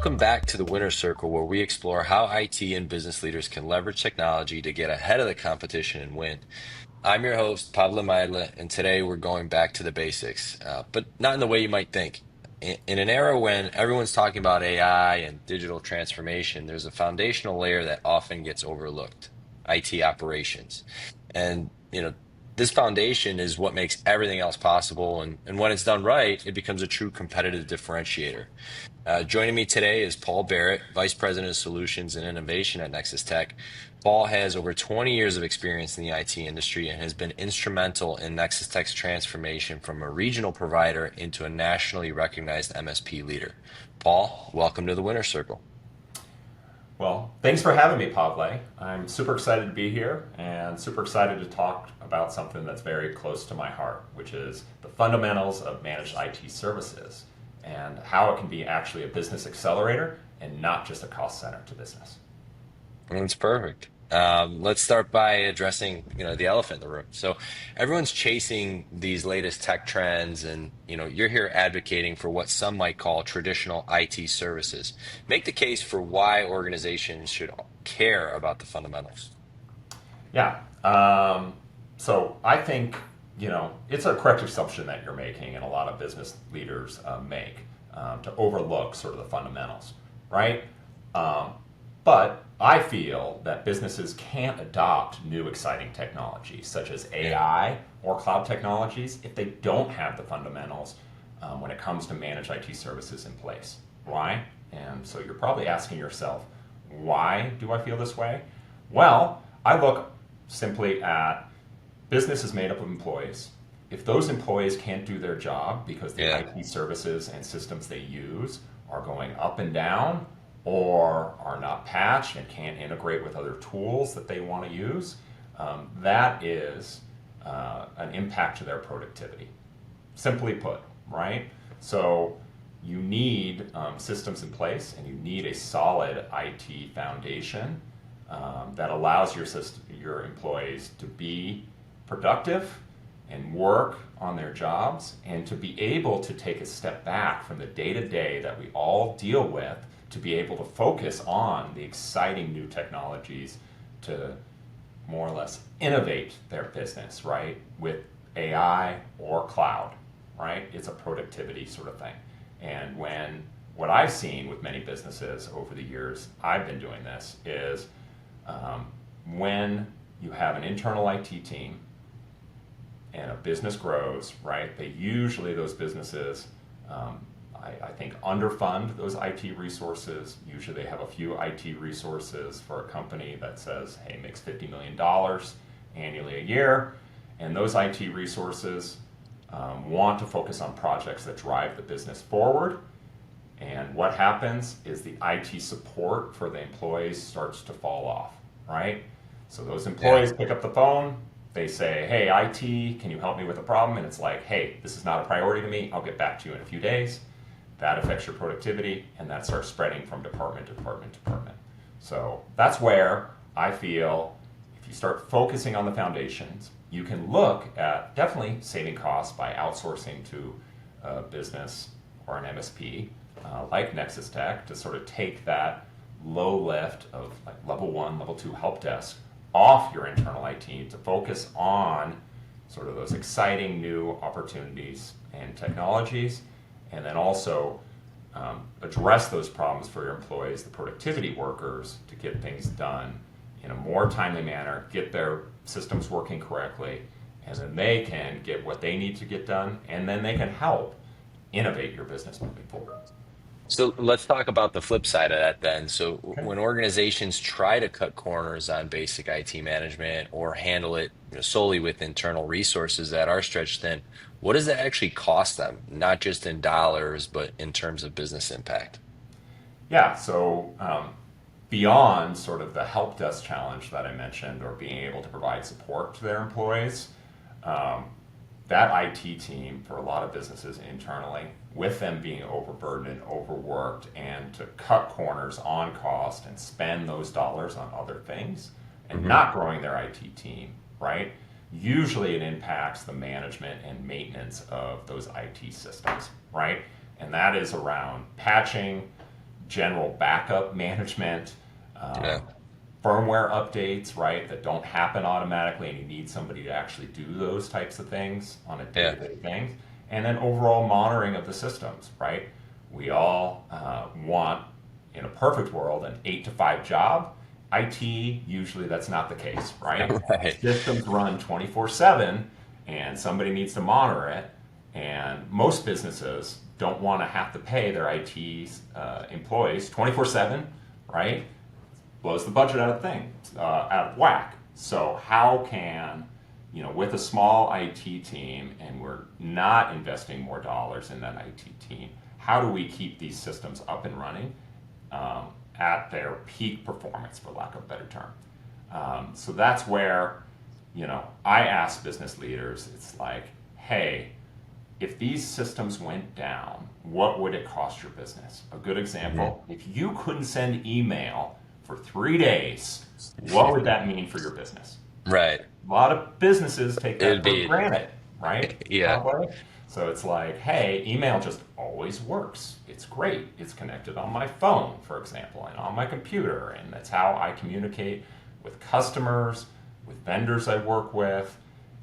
Welcome back to the Winner's Circle, where we explore how IT and business leaders can leverage technology to get ahead of the competition and win. I'm your host, Pavla Meidla, and today we're going back to the basics, but not in the way you might think. In an era when everyone's talking about AI and digital transformation, there's a foundational layer that often gets overlooked: IT operations. And, this foundation is what makes everything else possible. And when it's done right, it becomes a true competitive differentiator. Joining me today is Paul Barrett, Vice President of Solutions and Innovation at NexusTek. Paul has over 20 years of experience in the IT industry and has been instrumental in NexusTek's transformation from a regional provider into a nationally recognized MSP leader. Paul, welcome to the Winner's Circle. Well, thanks for having me, Pavle. I'm super excited to be here and super excited to talk about something that's very close to my heart, which is the fundamentals of managed IT services and how it can be actually a business accelerator and not just a cost center to business. That's perfect. Let's start by addressing, the elephant in the room. So everyone's chasing these latest tech trends, and you're here advocating for what some might call traditional IT services. Make the case for why organizations should care about the fundamentals. Yeah. So I think, it's a correct assumption that you're making and a lot of business leaders make to overlook sort of the fundamentals, right? But I feel that businesses can't adopt new exciting technologies such as Yeah. AI or cloud technologies if they don't have the fundamentals when it comes to managed IT services in place. Why? And so you're probably asking yourself, why do I feel this way? Well, I look simply at business is made up of employees. If those employees can't do their job because the Yeah. IT services and systems they use are going up and down or are not patched and can't integrate with other tools that they want to use, that is an impact to their productivity. Simply put, right? So you need systems in place and you need a solid IT foundation that allows your employees to be productive and work on their jobs and to be able to take a step back from the day-to-day that we all deal with to be able to focus on the exciting new technologies to more or less innovate their business, right? With AI or cloud, right? It's a productivity sort of thing. And what I've seen with many businesses over the years, I've been doing this, is when you have an internal IT team and a business grows, right? Those businesses, I think, underfund those IT resources. Usually they have a few IT resources for a company that says, hey, makes $50 million annually a year. And those IT resources want to focus on projects that drive the business forward. And what happens is the IT support for the employees starts to fall off, right? So those Yeah. employees pick up the phone, they say, hey, IT, can you help me with a problem? And it's like, hey, this is not a priority to me. I'll get back to you in a few days. That affects your productivity, and that starts spreading from department to department to department. So that's where I feel if you start focusing on the foundations, you can look at definitely saving costs by outsourcing to a business or an MSP like NexusTek to sort of take that low lift of like level one, level two help desk off your internal IT to focus on sort of those exciting new opportunities and technologies, and then also address those problems for your employees, the productivity workers, to get things done in a more timely manner, get their systems working correctly, and then they can get what they need to get done, and then they can help innovate your business moving forward. So let's talk about the flip side of that then. So Okay. when organizations try to cut corners on basic IT management or handle it, solely with internal resources that are stretched thin, what does that actually cost them? Not just in dollars, but in terms of business impact. Yeah, so beyond sort of the help desk challenge that I mentioned, or being able to provide support to their employees, um, that IT team for a lot of businesses internally, with them being overburdened and overworked, and to cut corners on cost and spend those dollars on other things and Hmm. not growing their IT team, right? Usually it impacts the management and maintenance of those IT systems, right? And that is around patching, general backup management, Yeah. um, firmware updates, right, that don't happen automatically, and you need somebody to actually do those types of things on a Yeah. day-to-day thing. And then overall monitoring of the systems, right? We all want, in a perfect world, an 8 to 5 job. IT, usually that's not the case, right? Right. Systems run 24/7, and somebody needs to monitor it. And most businesses don't want to have to pay their IT employees 24/7, right? Blows the budget out of out of whack. So how can, with a small IT team, and we're not investing more dollars in that IT team, how do we keep these systems up and running at their peak performance, for lack of a better term? So that's where, I ask business leaders, it's like, hey, if these systems went down, what would it cost your business? A good Hmm. example, if you couldn't send email for 3 days, what would that mean for your business? Right. A lot of businesses take that It'd for be, granted, right? yeah. Probably. So it's like, hey, email just always works. It's great. It's connected on my phone, for example, and on my computer, and that's how I communicate with customers, with vendors I work with,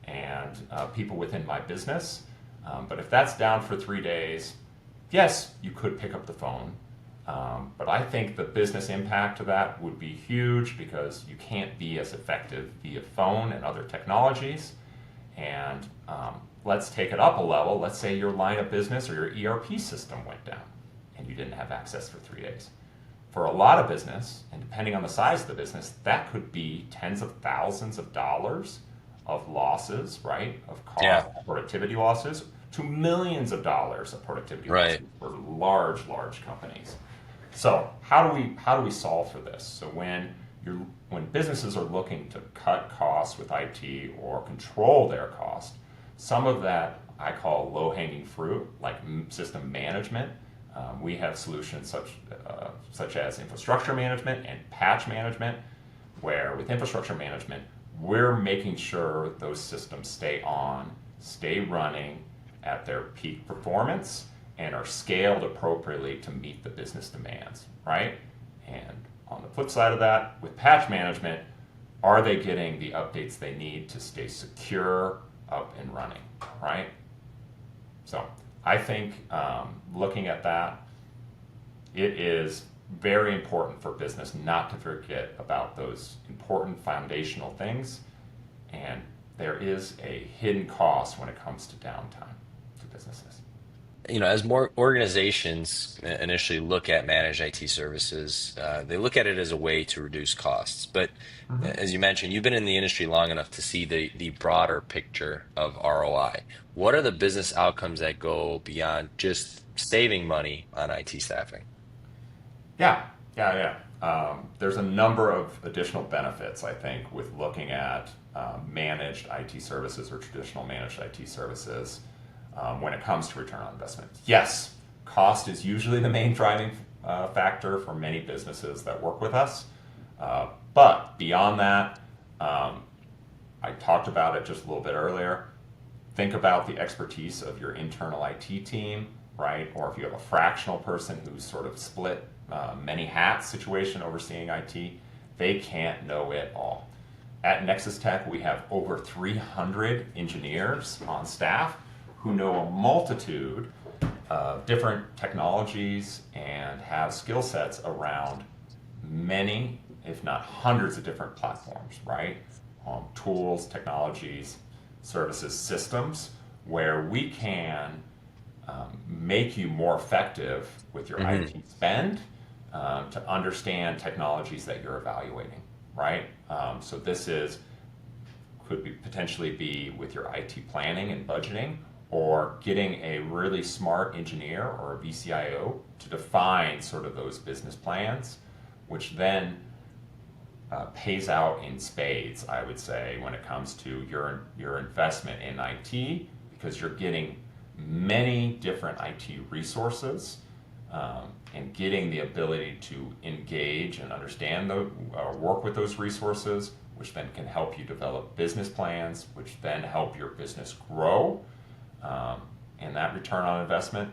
and people within my business. But if that's down for 3 days, yes, you could pick up the phone. But I think the business impact of that would be huge because you can't be as effective via phone and other technologies. And let's take it up a level. Let's say your line of business or your ERP system went down and you didn't have access for 3 days. For a lot of business, and depending on the size of the business, that could be tens of thousands of dollars of losses, right? Of Yeah. cost, productivity losses, to millions of dollars of productivity Right. losses for large companies. So how do we solve for this? So when businesses are looking to cut costs with IT or control their cost, some of that I call low-hanging fruit, like system management. We have solutions such as infrastructure management and patch management, where with infrastructure management, we're making sure those systems stay on, stay running at their peak performance, and are scaled appropriately to meet the business demands, right? And on the flip side of that, with patch management, are they getting the updates they need to stay secure, up and running, right? So I think looking at that, it is very important for business not to forget about those important foundational things. And there is a hidden cost when it comes to downtime to businesses. As more organizations initially look at managed IT services, they look at it as a way to reduce costs. But as you mentioned, you've been in the industry long enough to see the broader picture of ROI. What are the business outcomes that go beyond just saving money on IT staffing? Yeah, yeah. There's a number of additional benefits, I think, with looking at managed IT services or traditional managed IT services when it comes to return on investment. Yes, cost is usually the main driving factor for many businesses that work with us. But beyond that, um, I talked about it just a little bit earlier. Think about the expertise of your internal IT team, right? Or if you have a fractional person who's sort of split many hats situation overseeing IT, they can't know it all. At NexusTek, we have over 300 engineers on staff who know a multitude of different technologies and have skill sets around many, if not hundreds of different platforms, right? Tools, technologies, services, systems, where we can make you more effective with your Hmm. IT spend to understand technologies that you're evaluating, right? So this is could be potentially be with your IT planning and budgeting, or getting a really smart engineer or a VCIO to define sort of those business plans, which then pays out in spades, I would say, when it comes to your investment in IT, because you're getting many different IT resources and getting the ability to engage and understand work with those resources, which then can help you develop business plans, which then help your business grow. Um, and that return on investment,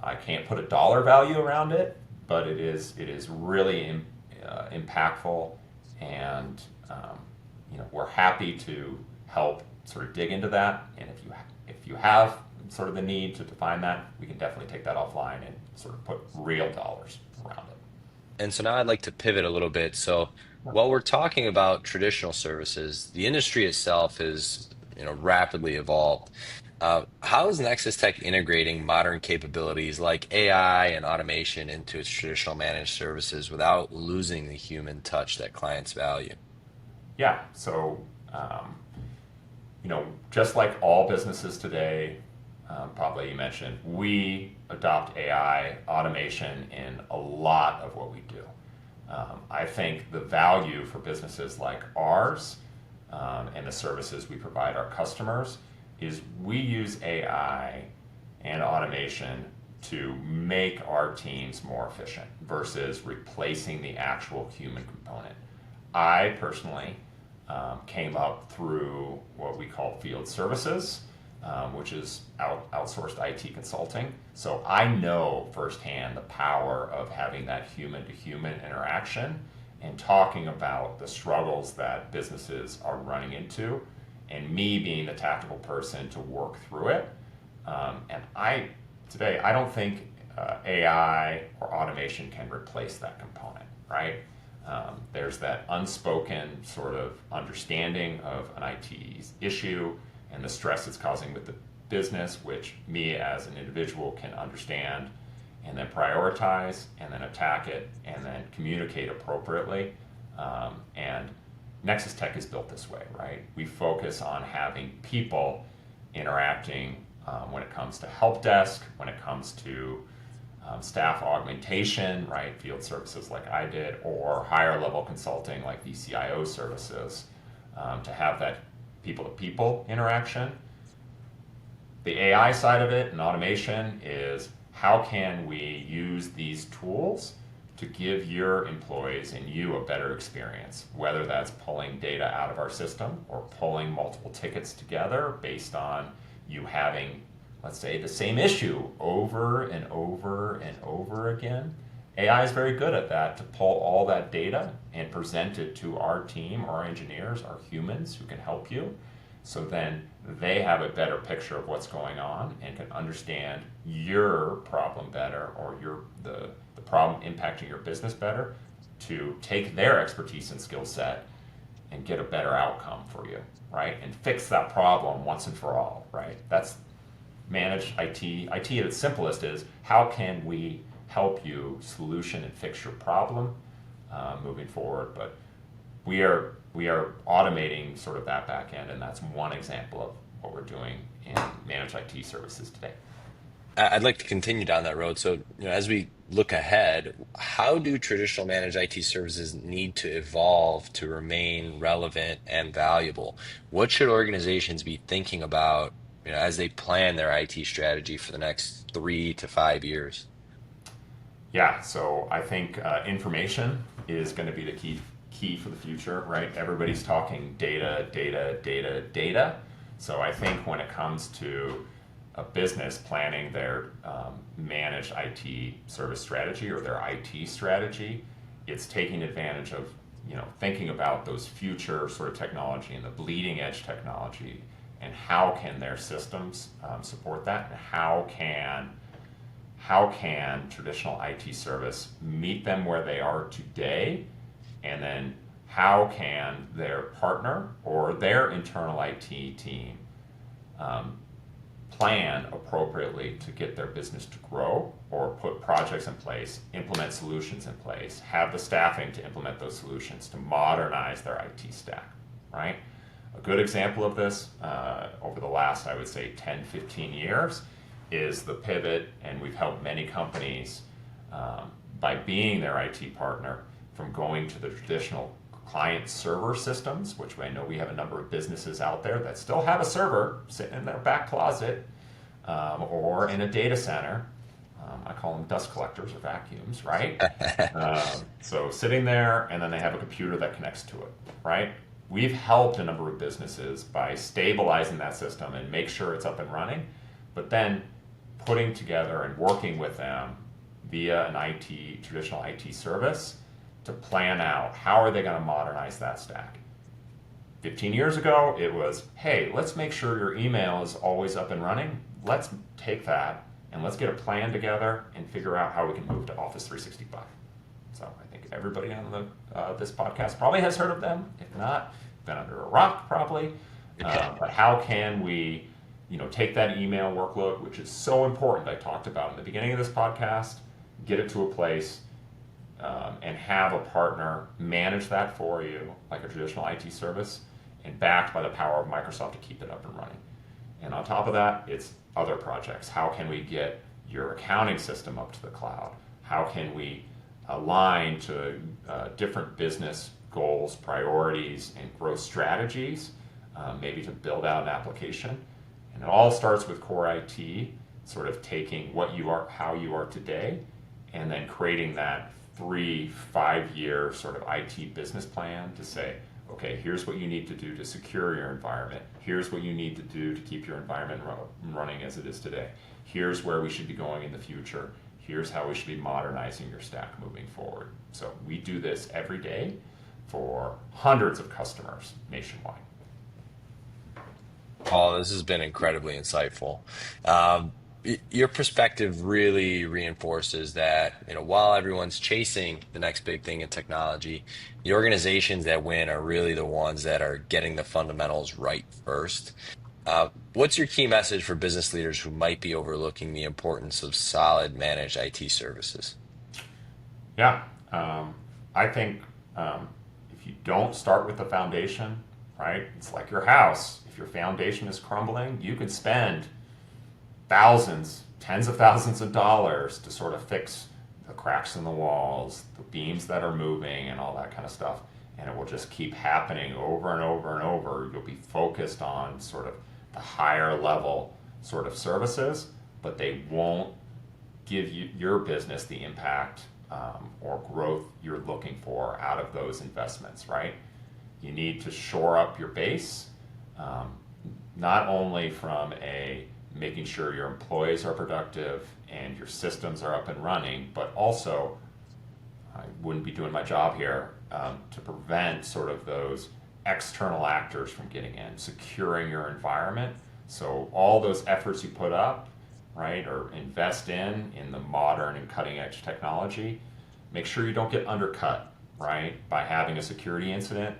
I can't put a dollar value around it, but it is really impactful, and we're happy to help sort of dig into that. And if you have sort of the need to define that, we can definitely take that offline and sort of put real dollars around it. And so now I'd like to pivot a little bit. So while we're talking about traditional services, the industry itself is, rapidly evolved. How is NexusTek integrating modern capabilities like AI and automation into its traditional managed services without losing the human touch that clients value? Yeah. So just like all businesses today, probably you mentioned, we adopt AI automation in a lot of what we do. I think the value for businesses like ours, and the services we provide our customers, is we use AI and automation to make our teams more efficient versus replacing the actual human component. I personally came up through what we call field services, which is outsourced IT consulting. So I know firsthand the power of having that human to human interaction and talking about the struggles that businesses are running into, and me being the tactical person to work through it. Today, I don't think AI or automation can replace that component, right? There's that unspoken sort of understanding of an IT issue and the stress it's causing with the business, which me as an individual can understand and then prioritize and then attack it and then communicate appropriately. And NexusTek is built this way, right? We focus on having people interacting when it comes to help desk, when it comes to staff augmentation, right? Field services like I did, or higher level consulting like VCIO services, to have that people to people interaction. The AI side of it and automation is how can we use these tools to give your employees and you a better experience, whether that's pulling data out of our system or pulling multiple tickets together based on you having, let's say, the same issue over and over and over again. AI is very good at that, to pull all that data and present it to our team, our engineers, our humans who can help you. So then they have a better picture of what's going on and can understand your problem better, or the problem impacting your business better, to take their expertise and skill set and get a better outcome for you, right? And fix that problem once and for all, right? That's managed IT. IT at its simplest is how can we help you solution and fix your problem moving forward. But we are automating sort of that back end, and that's one example of what we're doing in managed IT services today. I'd like to continue down that road. So, as we look ahead, how do traditional managed IT services need to evolve to remain relevant and valuable? What should organizations be thinking about, as they plan their IT strategy for the next 3 to 5 years? Yeah, so I think information is going to be the key for the future, right? Everybody's talking data, data, data, data. So I think when it comes to a business planning their managed IT service strategy or their IT strategy, it's taking advantage of thinking about those future sort of technology and the bleeding edge technology, and how can their systems support that, and how can traditional IT service meet them where they are today, and then how can their partner or their internal IT team plan appropriately to get their business to grow, or put projects in place, implement solutions in place, have the staffing to implement those solutions to modernize their IT stack, right? A good example of this over the last, I would say, 10, 15 years is the pivot, and we've helped many companies by being their IT partner, from going to the traditional client server systems, which I know we have a number of businesses out there that still have a server sitting in their back closet or in a data center. I call them dust collectors or vacuums, right? So sitting there, and then they have a computer that connects to it, right? We've helped a number of businesses by stabilizing that system and make sure it's up and running, but then putting together and working with them via an traditional IT service to plan out how are they going to modernize that stack. 15 years ago, it was, hey, let's make sure your email is always up and running. Let's take that and let's get a plan together and figure out how we can move to Office 365. So I think everybody on this podcast probably has heard of them. If not, been under a rock probably. But how can we, take that email workload, which is so important, I talked about in the beginning of this podcast, get it to a place and have a partner manage that for you, like a traditional IT service, and backed by the power of Microsoft to keep it up and running. And on top of that, it's other projects. How can we get your accounting system up to the cloud? How can we align to different business goals, priorities, and growth strategies, maybe to build out an application? And it all starts with core IT, sort of taking what you are, how you are today, and then creating that 3-5 year sort of IT business plan to say, okay, here's what you need to do to secure your environment. Here's what you need to do to keep your environment running as it is today. Here's where we should be going in the future. Here's how we should be modernizing your stack moving forward. So we do this every day for hundreds of customers nationwide. Paul, this has been incredibly insightful. Um, your perspective really reinforces that, while everyone's chasing the next big thing in technology, the organizations that win are really the ones that are getting the fundamentals right first. What's your key message for business leaders who might be overlooking the importance of solid managed IT services? Yeah, I think if you don't start with the foundation, right, it's like your house. If your foundation is crumbling, you can spend thousands, tens of thousands of dollars to sort of fix the cracks in the walls, the beams that are moving, and all that kind of stuff. And it will just keep happening over and over and over. You'll be focused on sort of the higher level sort of services, but they won't give your business the impact or growth you're looking for out of those investments, right? You need to shore up your base, um, not only from a making sure your employees are productive and your systems are up and running, but also I wouldn't be doing my job here to prevent sort of those external actors from getting in, securing your environment. So all those efforts you put up, right, or invest in the modern and cutting edge technology, make sure you don't get undercut, right, by having a security incident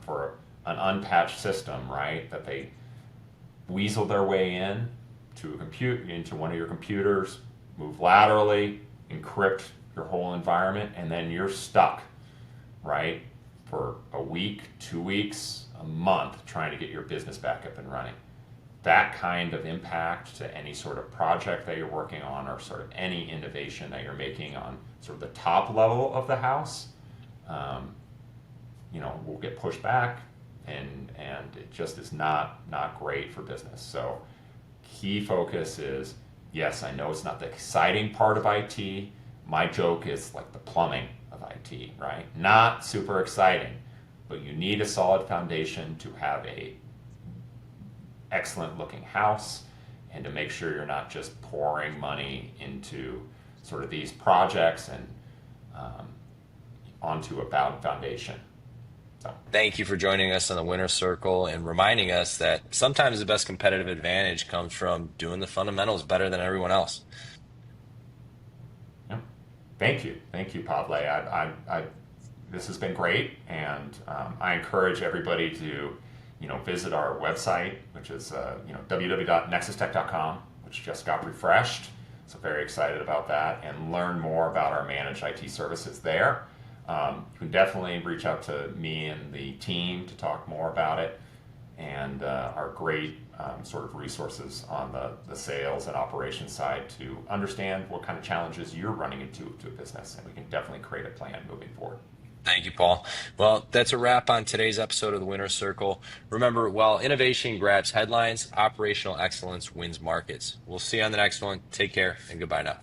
for an unpatched system, right, that they weasel their way in to into one of your computers, move laterally, encrypt your whole environment, and then you're stuck, right, for a week, 2 weeks, a month trying to get your business back up and running. That kind of impact to any sort of project that you're working on or sort of any innovation that you're making on sort of the top level of the house, will get pushed back, and it just is not great for business. So key focus is, yes, I know it's not the exciting part of IT. My joke is like the plumbing of IT, right? Not super exciting, but you need a solid foundation to have a excellent looking house and to make sure you're not just pouring money into sort of these projects and um, onto a bad foundation. So, Thank you for joining us on the Winner Circle and reminding us that sometimes the best competitive advantage comes from doing the fundamentals better than everyone else. yeah. Thank you, Pavle. This has been great, and I encourage everybody to, visit our website, which is www.nexustech.com, which just got refreshed. So very excited about that, and learn more about our managed IT services there. You can definitely reach out to me and the team to talk more about it, and our great sort of resources on the sales and operations side to understand what kind of challenges you're running into to a business, and we can definitely create a plan moving forward. Thank you, Paul. Well, that's a wrap on today's episode of the Winner Circle. Remember, while innovation grabs headlines, operational excellence wins markets. We'll see you on the next one. Take care and goodbye now.